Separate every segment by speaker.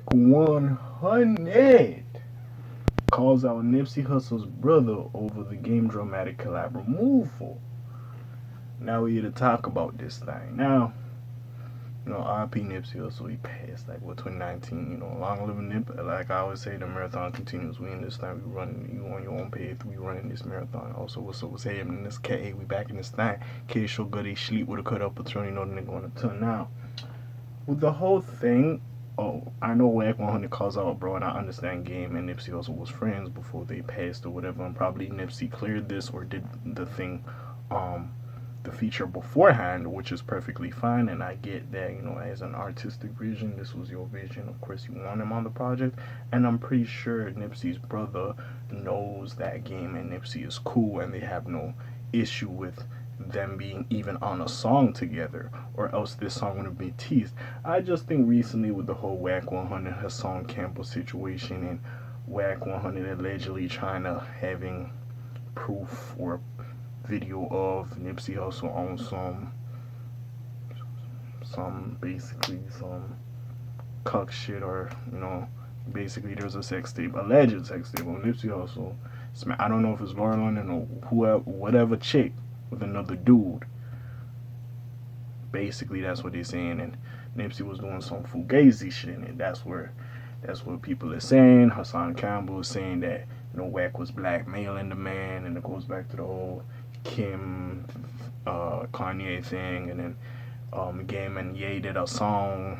Speaker 1: 100 calls out Nipsey Hussle's brother over the game Drillmatic collab removal. Now we're here to talk about this thing. Now, RP Nipsey Hussle, he passed like 2019. Long live Nip. Like I always say, the marathon continues. We in this thing. We running. You on your own pace. We running this marathon. Also, what's up? What's happening? This K.A. We back in this thing. K show good. He sleep with a cut up a turn. You know the nigga on the turn now. With the whole thing, I know Wack 100 calls out, bro, and I understand Game and Nipsey also was friends before they passed or whatever, and probably Nipsey cleared this or did the thing, the feature beforehand, which is perfectly fine, and I get that, as an artistic vision, this was your vision. Of course, you want him on the project, and I'm pretty sure Nipsey's brother knows that Game and Nipsey is cool, and they have no issue with them being even on a song together, or else this song would have been teased. I just think recently with the whole Wack 100 Hassan Campbell situation and Wack 100 allegedly trying to having proof or video of Nipsey Hussle on some basically some cuck shit, or basically there's a sex tape, alleged sex tape on Nipsey Hussle. I don't know if it's Lauren London or whoever, whatever chick with another dude. Basically, that's what they're saying, and Nipsey was doing some fugazi shit in it. That's what people are saying. Hassan Campbell is saying that Wack was blackmailing the man, and it goes back to the whole Kim, Kanye thing, and then Game and Ye did a song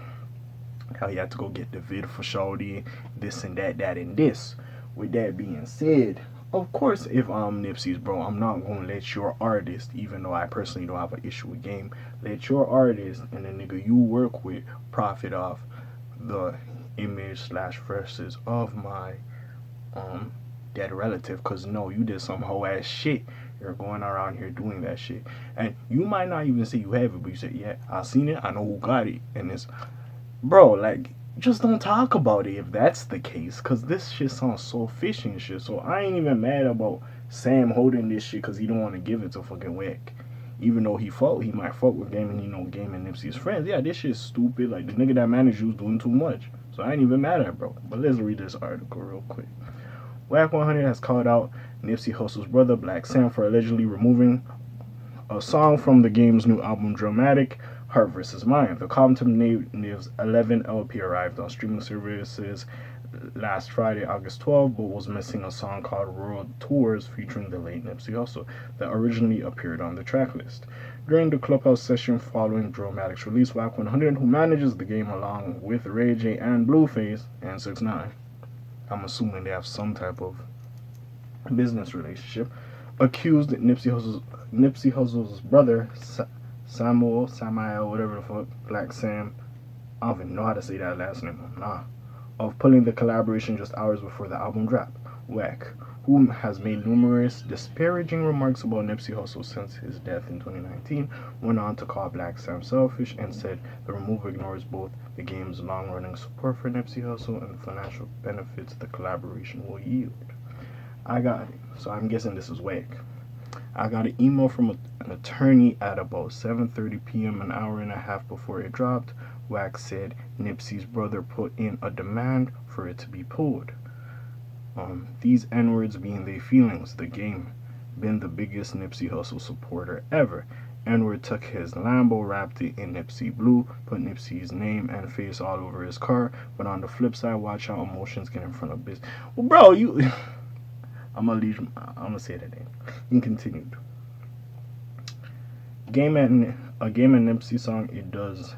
Speaker 1: how he had to go get the vid for Shorty, this and that, and this. With that being said, of course, if I'm Nipsey's bro, I'm not gonna let your artist, even though I personally don't have an issue with Game, let your artist and the nigga you work with profit off the image slash verses of my dead relative. Cause no, you did some hoe ass shit. You're going around here doing that shit, and you might not even say you have it, but you say, yeah, I seen it, I know who got it, and it's, bro, like, just don't talk about it if that's the case, because this shit sounds so fishy and shit. So I ain't even mad about Sam holding this shit because he don't want to give it to fucking Wack. Even though he might fuck with Game, and Game and Nipsey's friends. Yeah, this shit's stupid. Like, the nigga that managed you was doing too much. So I ain't even mad at bro. But let's read this article real quick. Wack 100 has called out Nipsey Hussle's brother, Blacc Sam, for allegedly removing a song from the Game's new album, Drillmatic, Heart vs. Mind. The Contemplative's 11 LP arrived on streaming services last Friday, August 12th, but was missing a song called World Tours featuring the late Nipsey Hussle that originally appeared on the tracklist. During the Clubhouse session following Drillmatic's release, Wack 100, who manages the game along with Ray J and Blueface and 6ix9ine, I'm assuming they have some type of business relationship, accused Nipsey Hussle's brother, Samuel, whatever the fuck, Blacc Sam, I don't even know how to say that last name, of pulling the collaboration just hours before the album drop. Wack, who has made numerous disparaging remarks about Nipsey Hussle since his death in 2019, went on to call Blacc Sam selfish and said the removal ignores both the game's long-running support for Nipsey Hussle and the financial benefits the collaboration will yield. I got it. So I'm guessing this is Wack. I got an email from an attorney at about 7:30 p.m., an hour and a half before it dropped. Wack said Nipsey's brother put in a demand for it to be pulled. These N-words being their feelings. The game been the biggest Nipsey Hussle supporter ever. N-word took his Lambo, wrapped it in Nipsey blue, put Nipsey's name and face all over his car. But on the flip side, watch how emotions get in front of business. Well, bro, you... I'm gonna say that name. He continued. A Game and Nipsey song, it does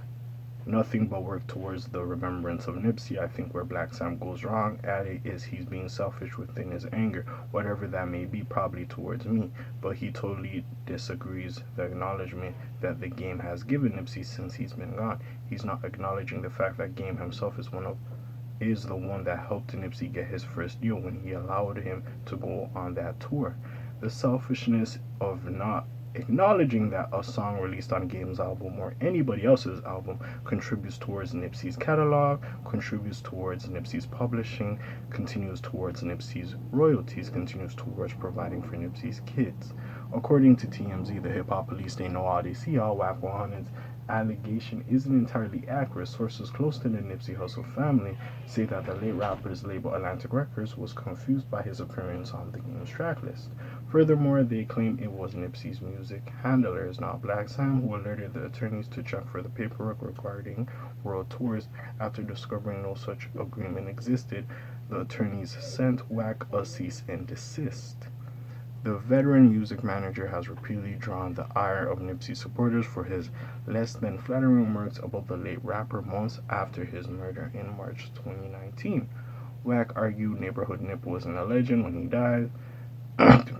Speaker 1: nothing but work towards the remembrance of Nipsey. I think where Blacc Sam goes wrong at it is he's being selfish within his anger, whatever that may be, probably towards me. But he totally disagrees the acknowledgement that the game has given Nipsey since he's been gone. He's not acknowledging the fact that Game himself is the one that helped Nipsey get his first deal when he allowed him to go on that tour. The selfishness of not acknowledging that a song released on Game's album or anybody else's album contributes towards Nipsey's catalog, contributes towards Nipsey's publishing, continues towards Nipsey's royalties, continues towards providing for Nipsey's kids. According to TMZ, the hip hop police, they know all, they see all. Wack 100's allegation isn't entirely accurate. Sources close to the Nipsey Hussle family say that the late rapper's label Atlantic Records was confused by his appearance on the game's tracklist. Furthermore, they claim it was Nipsey's music handlers, not Blacc Sam, who alerted the attorneys to check for the paperwork regarding world tours. After discovering no such agreement existed, the attorneys sent Wack a cease and desist. The veteran music manager has repeatedly drawn the ire of Nipsey supporters for his less than flattering remarks about the late rapper months after his murder in March 2019. Wack argued Neighborhood Nip wasn't a legend when he died.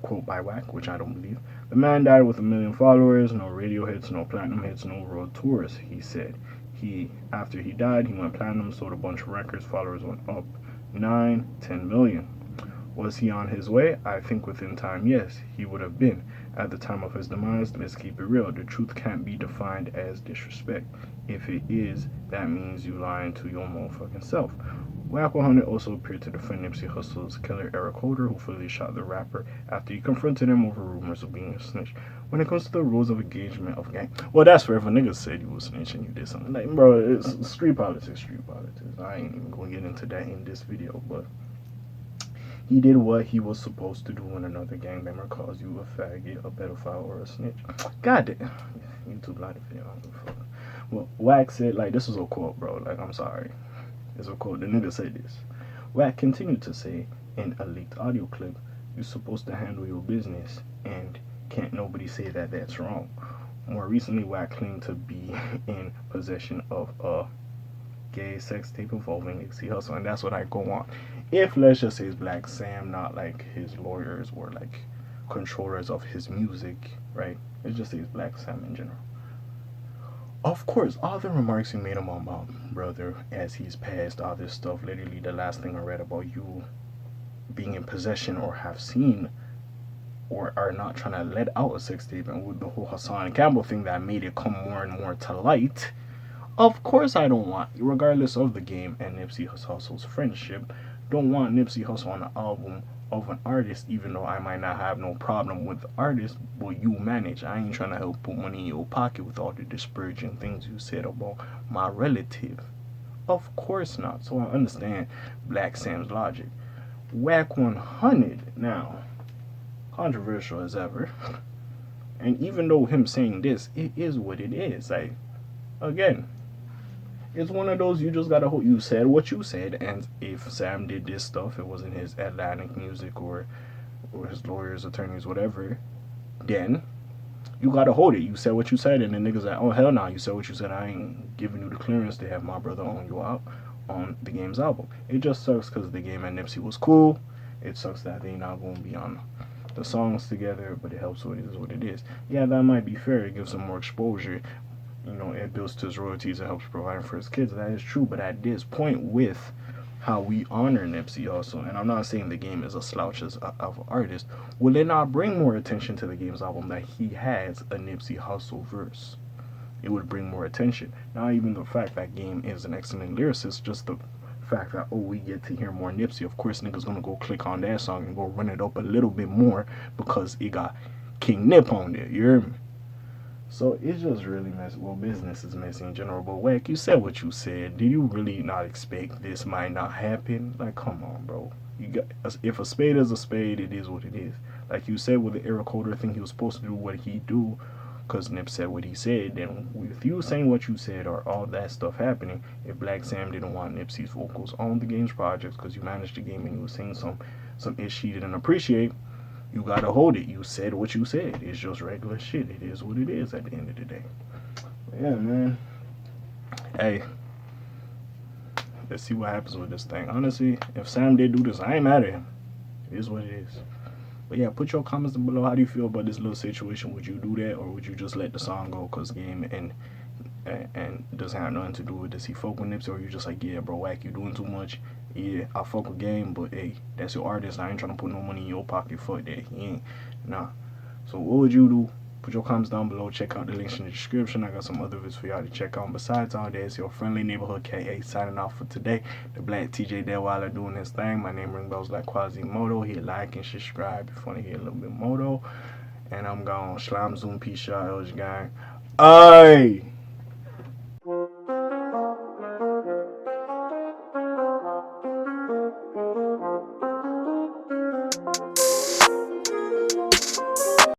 Speaker 1: Quote by Wack, which I don't believe. The man died with 1 million followers, no radio hits, no platinum hits, no world tours, he said. After he died, he went platinum, sold a bunch of records, followers went up 9, 10 million. Was he on his way? I think within time, yes, he would have been. At the time of his demise, let's keep it real. The truth can't be defined as disrespect. If it is, that means you lying to your motherfucking self. Wack 100 also appeared to defend Nipsey Hussle's killer Eric Holder, who fully shot the rapper after he confronted him over rumors of being a snitch. When it comes to the rules of engagement of gang, well, that's for if a nigga said you was snitch and you did something. Like, bro, it's street politics. I ain't even gonna get into that in this video, but he did what he was supposed to do when another gang member calls you a faggot, a pedophile, or a snitch. God damn. YouTube live video. Well, Wack said, like, this is a quote, bro. Like, I'm sorry. It's a quote. The nigga said this. Wack continued to say in a leaked audio clip, you're supposed to handle your business, and can't nobody say that that's wrong. More recently, Wack claimed to be in possession of a gay sex tape involving Nipsey Hussle, and that's what I go on. If, let's just say, it's Blacc Sam, not like his lawyers or like controllers of his music, right? Let's just say it's Blacc Sam in general. Of course, all the remarks you made about my brother as he's passed, all this stuff, literally the last thing I read about you being in possession or have seen or are not trying to let out a sex tape, and with the whole Hassan Campbell thing that made it come more and more to light. Of course I don't want, regardless of the game and Nipsey Hussle's friendship, don't want Nipsey Hussle on an album of an artist, even though I might not have no problem with the artist, but you manage. I ain't trying to help put money in your pocket with all the disparaging things you said about my relative. Of course not. So I understand Blacc Sam's logic. Wack 100 now, controversial as ever. And even though him saying this, it is what it is. Like, again, it's one of those you just gotta hold. You said what you said, and if Sam did this stuff, it wasn't his Atlantic music or his lawyers, attorneys, whatever, then you gotta hold it. You said what you said, and the niggas like, oh hell no, you said what you said. I ain't giving you the clearance to have my brother on you out on the game's album. It just sucks because the game and Nipsey was cool. It sucks that they not gonna be on the songs together, but it helps what it is what it is. Yeah, that might be fair. It gives him more exposure. You know, it builds to his royalties and helps provide for his kids. That is true, but at this point, with how we honor Nipsey Hussle, and I'm not saying the game is a slouch of an artist, will it not bring more attention to the game's album that he has a Nipsey Hussle verse? It would bring more attention. Not even the fact that Game is an excellent lyricist, just the fact that, oh, we get to hear more Nipsey. Of course, niggas gonna go click on that song and go run it up a little bit more because it got King Nip on there. You hear me? So it's just really messy. Well, business is messy in general. But Wack, you said what you said. Did you really not expect this might not happen? Like, come on, bro. You got, if a spade is a spade, it is what it is. Like you said with the Eric Holder thing, he was supposed to do what he do because Nip said what he said. Then with you saying what you said or all that stuff happening, if Blacc Sam didn't want Nipsey's vocals on the game's projects because you managed the game and you were saying some ish he didn't appreciate, you gotta hold it. You said what you said. It's just regular shit. It is what it is at the end of the day. But yeah, man. Hey, let's see what happens with this thing. Honestly, if Sam did do this, I ain't mad at him. It is what it is. But yeah, put your comments below. How do you feel about this little situation? Would you do that, or would you just let the song go because Game and doesn't have nothing to do with this? He fuck with Nipsey, or you just like, yeah, bro, Wack, you doing too much. Yeah, I fuck with Game, but hey, that's your artist. I ain't trying to put no money in your pocket. Fuck that. He ain't. Nah. So what would you do? Put your comments down below. Check out the links in the description. I got some other videos for y'all to check out. Besides all that, it's your friendly neighborhood K.A. signing off for today. The Blacc TJ Deadweiler doing this thing. My name ring bells like Quasimodo. Hit like and subscribe if you want to hear a little bit moto. And I'm gone. Shalom, Zoom, peace, y'all, Elge gang. Aye.